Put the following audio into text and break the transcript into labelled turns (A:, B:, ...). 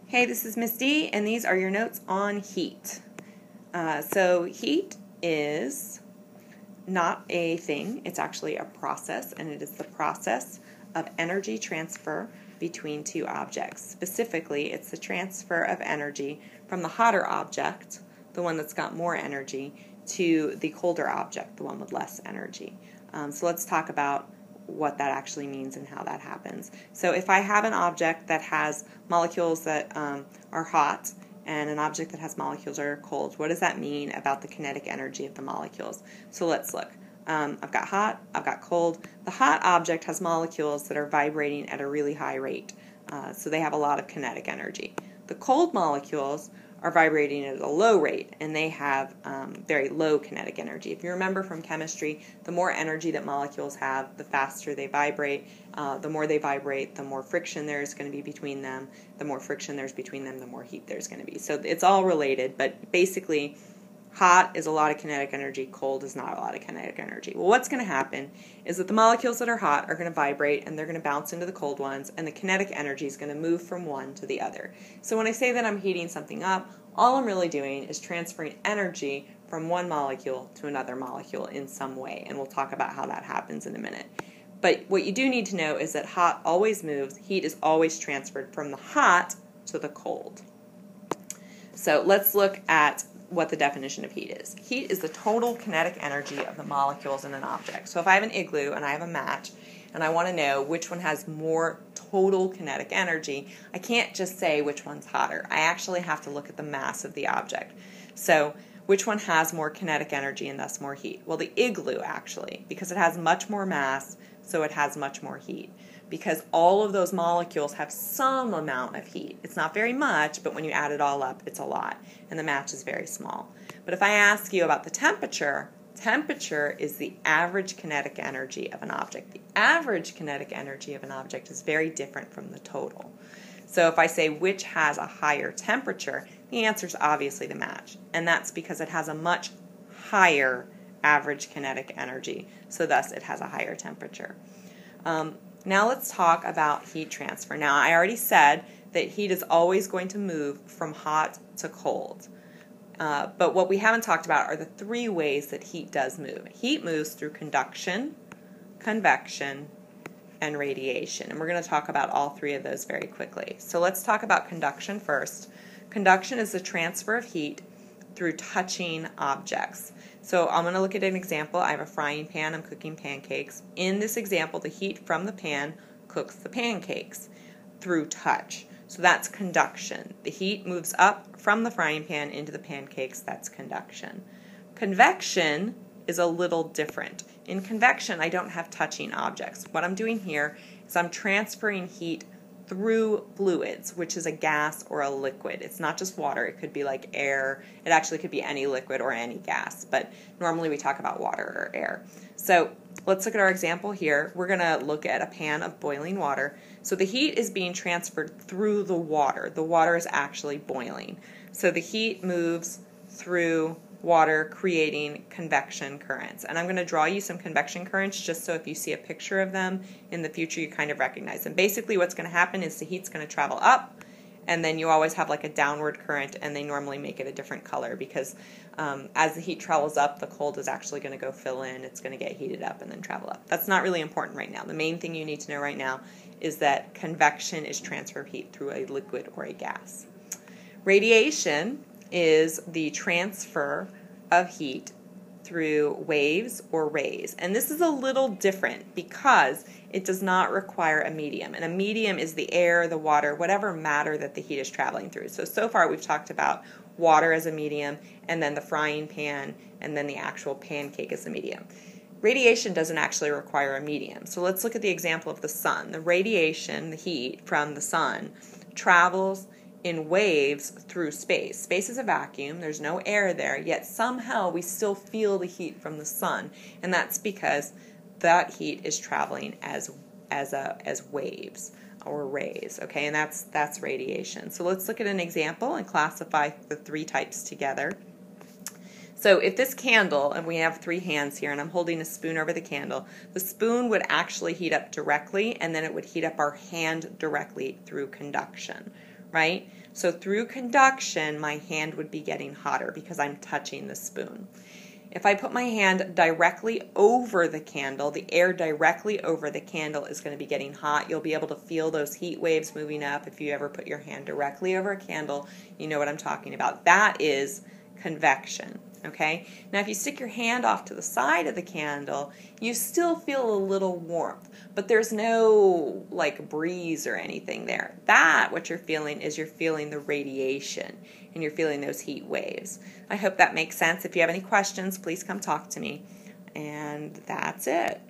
A: Hey, this is Miss D, and these are your notes on heat. So heat is not a thing, it's actually a process, and it is the process of energy transfer between two objects. Specifically, it's the transfer of energy from the hotter object, the one that's got more energy, to the colder object, the one with less energy. So let's talk about what that actually means and how that happens. So if I have an object that has molecules that are hot and an object that has molecules that are cold, what does that mean about the kinetic energy of the molecules? So let's look. I've got hot, I've got cold. The hot object has molecules that are vibrating at a really high rate, so they have a lot of kinetic energy. The cold molecules are vibrating at a low rate, and they have very low kinetic energy. If you remember from chemistry, the more energy that molecules have, the faster they vibrate. The more they vibrate, the more friction there's going to be between them. The more friction there's between them, the more heat there's going to be. So it's all related, but basically, hot is a lot of kinetic energy, cold is not a lot of kinetic energy. Well, what's going to happen is that the molecules that are hot are going to vibrate and they're going to bounce into the cold ones, and the kinetic energy is going to move from one to the other. So when I say that I'm heating something up, all I'm really doing is transferring energy from one molecule to another molecule in some way, and we'll talk about how that happens in a minute. But what you do need to know is that hot always moves, heat is always transferred from the hot to the cold. So let's look at what the definition of heat is. Heat is the total kinetic energy of the molecules in an object. So if I have an igloo and I have a match and I want to know which one has more total kinetic energy, I can't just say which one's hotter. I actually have to look at the mass of the object. So which one has more kinetic energy and thus more heat? Well, the igloo actually, because it has much more mass, so it has much more heat. Because all of those molecules have some amount of heat. It's not very much, but when you add it all up, it's a lot. And the match is very small. But if I ask you about the temperature, temperature is the average kinetic energy of an object. The average kinetic energy of an object is very different from the total. So if I say which has a higher temperature, the answer is obviously the match. And that's because it has a much higher average kinetic energy. So thus it has a higher temperature. Now let's talk about heat transfer. Now I already said that heat is always going to move from hot to cold. But what we haven't talked about are the three ways that heat does move. Heat moves through conduction, convection, and radiation. And we're going to talk about all three of those very quickly. So let's talk about conduction first. Conduction is the transfer of heat through touching objects. So I'm going to look at an example. I have a frying pan. I'm cooking pancakes. In this example, the heat from the pan cooks the pancakes through touch. So that's conduction. The heat moves up from the frying pan into the pancakes. That's conduction. Convection is a little different. In convection, I don't have touching objects. What I'm doing here is I'm transferring heat through fluids, which is a gas or a liquid. It's not just water. It could be like air. It actually could be any liquid or any gas, but normally we talk about water or air. So let's look at our example here. We're going to look at a pan of boiling water. So the heat is being transferred through the water. The water is actually boiling. So the heat moves through water, creating convection currents. And I'm going to draw you some convection currents just so if you see a picture of them in the future you kind of recognize them. Basically what's going to happen is the heat's going to travel up, and then you always have like a downward current, and they normally make it a different color because as the heat travels up, the cold is actually going to go fill in. It's going to get heated up and then travel up. That's not really important right now. The main thing you need to know right now is that convection is transfer of heat through a liquid or a gas. Radiation is the transfer of heat through waves or rays. And this is a little different because it does not require a medium. And a medium is the air, the water, whatever matter that the heat is traveling through. So far we've talked about water as a medium, and then the frying pan, and then the actual pancake as a medium. Radiation doesn't actually require a medium. So let's look at the example of the sun. The radiation, the heat from the sun, travels in waves through space. Space is a vacuum, there's no air there, yet somehow we still feel the heat from the sun, and that's because that heat is traveling as waves or rays, okay, and that's radiation. So let's look at an example and classify the three types together. So if this candle, and we have three hands here, and I'm holding a spoon over the candle, the spoon would actually heat up directly, and then it would heat up our hand directly through conduction. right? So through conduction, my hand would be getting hotter because I'm touching the spoon. If I put my hand directly over the candle, the air directly over the candle is going to be getting hot. You'll be able to feel those heat waves moving up. If you ever put your hand directly over a candle, you know what I'm talking about. That is convection, okay? Now, if you stick your hand off to the side of the candle, you still feel a little warmth, but there's no like breeze or anything there. What you're feeling is you're feeling the radiation and you're feeling those heat waves. I hope that makes sense. If you have any questions, please come talk to me. And that's it.